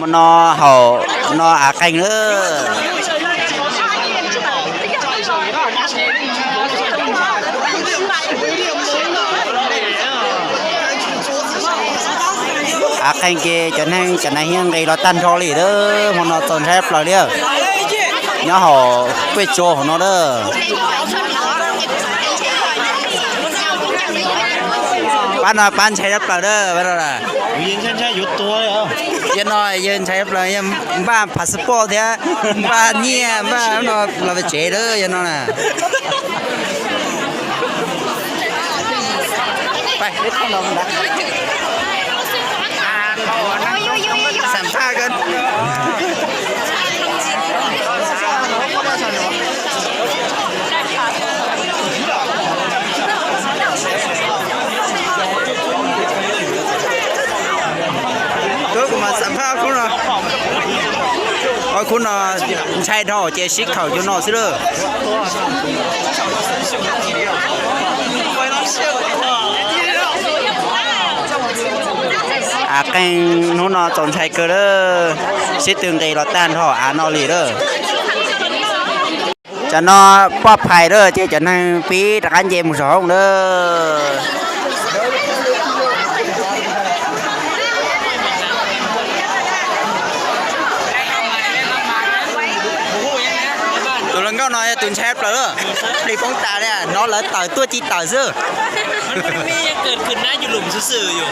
มันนอเห่านออาไก่เนื้ออาไก่เกจะนั่งยังไงเราตั้นทอลีเด้อมันนอต้นแทบเราเด้อเนาะเห่าเป็ดโจของnóเด้อปั้นใช้รับเราเด้อไปแล้วล่ะยืนใช่หยุดตัวเลยเหรอยืนน้อยยืนใช้รับเรายังบ้าพาสปอร์ตเนี่ยบ้าเนี่ยบ้าเราไปเจ๋อเด้อยืนน้อยน่ะไปเล็ดขนมนะสัมภาษณ์กันก็มาสัมภาษณ์คุณนะคุณใช่ท่อเจสิกเขาอยู่นอกซิเลอแกงนู้นจนใช้เกลือซิตึงไกรต้านท่ออนอลีเด้อจะนอปอบไผ่เด้อเจ๊จะนั่งปีตะกันเจมสองเด้อตัวนั้นก็น้อยตุนแชฟเลยรีบป้องตาเนี่ยน้องเลยต่อยตัวจีต่อยซื้อมันมียังเกิดขึ้นนะอยู่หลุมซื่ออยู่